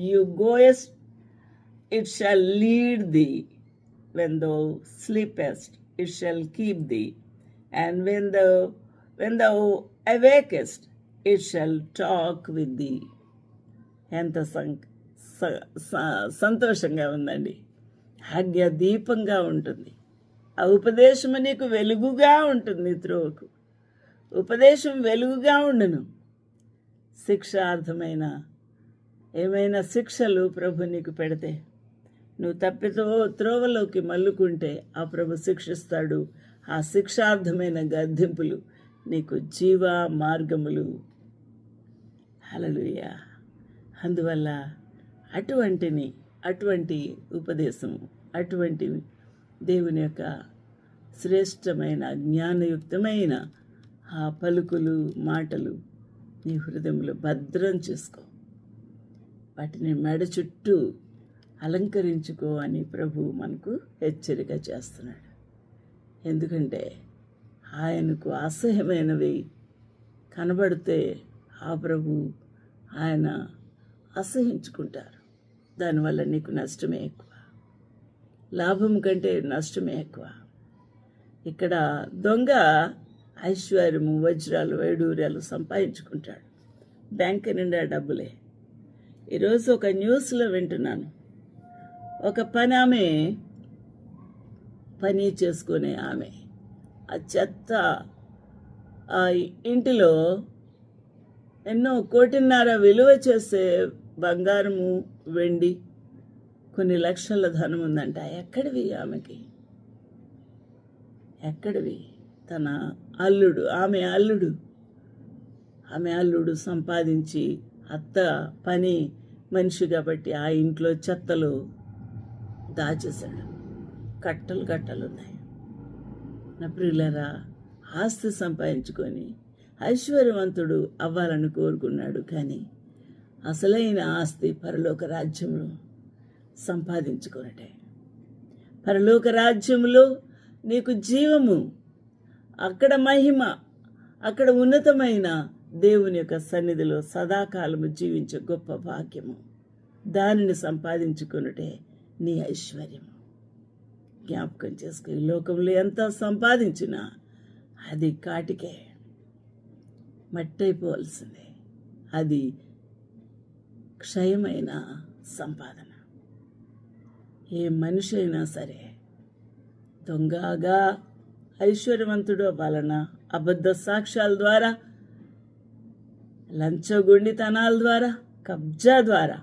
You goest, it shall lead thee. When thou sleepest, it shall keep thee. And when thou awakest, it shall talk with thee. ఎంత సంతోషంగా ఉందండి. ఆజ్ఞ దీపంగా ఉంటుంది. ఆ ఉపదేశము నీకు వెలుగుగా ఉంటుంది. త్రోవకు ఉపదేశం వెలుగుగా ఉండును. శిక్షార్థమైన ఏమైనా శిక్షలు ప్రభు నీకు పెడితే నువ్వు తప్పితో త్రోవలోకి మల్లుకుంటే ఆ ప్రభు శిక్షిస్తాడు. ఆ శిక్షార్థమైన గద్దింపులు నీకు జీవ మార్గములు. హల్లెలూయా. అందువల్ల అటువంటి ఉపదేశము, అటువంటి దేవుని యొక్క శ్రేష్టమైన జ్ఞానయుక్తమైన ఆ పలుకులు, మాటలు నీ హృదయంలో భద్రం చేసుకో. వాటిని మెడ చుట్టూ అలంకరించుకో అని ప్రభు మనకు హెచ్చరిక చేస్తున్నాడు. ఎందుకంటే ఆయనకు అసహ్యమైనవి కనబడితే ఆ ప్రభు ఆయన అసహించుకుంటారు. దానివల్ల నీకు నష్టమే ఎక్కువ, లాభం కంటే నష్టమే ఎక్కువ. ఇక్కడ దొంగ ఐశ్వర్యము, వజ్రాలు, వైడూర్యాలు సంపాదించుకుంటాడు. బ్యాంకు నిండా డబ్బులే. ఈరోజు ఒక న్యూస్లో వింటున్నాను, ఒక పని చేసుకునే ఆమె ఆ చెత్త ఆ ఇంటిలో ఎన్నో 1.5 కోటి విలువ చేసే బంగారము, వెండి, కొన్ని లక్షల ధనం ఉందంట. ఎక్కడివి ఆమెకి? ఎక్కడివి? తన ఆమె అల్లుడు సంపాదించి అత్త పని మనిషి కాబట్టి ఆ ఇంట్లో చెత్తలు దాచేశాడు. కట్టలు ఉన్నాయి. నా ప్రియులారా, ఆస్తి సంపాదించుకొని ఐశ్వర్యవంతుడు అవ్వాలని కోరుకున్నాడు. కానీ అసలైన ఆస్తి పరలోక రాజ్యంలో సంపాదించుకున్నటే. పరలోక రాజ్యంలో నీకు జీవము, అక్కడ మహిమ, అక్కడ ఉన్నతమైన దేవుని యొక్క సన్నిధిలో సదాకాలము జీవించే గొప్ప భాగ్యము. దానిని సంపాదించుకున్నటే నీ ఐశ్వర్యము. జ్ఞాపకం చేసుకో. ఈ లోకంలో ఎంత సంపాదించినా అది కాటికే, మట్టయిపోవలసిందే. అది క్షయమైన సంపాదన. ఏ మనిషి అయినా సరే దొంగగా ఐశ్వర్యవంతుడు వలన, అబద్ధ సాక్ష్యాల ద్వారా, లంచగొండితనాల ద్వారా, కబ్జా ద్వారా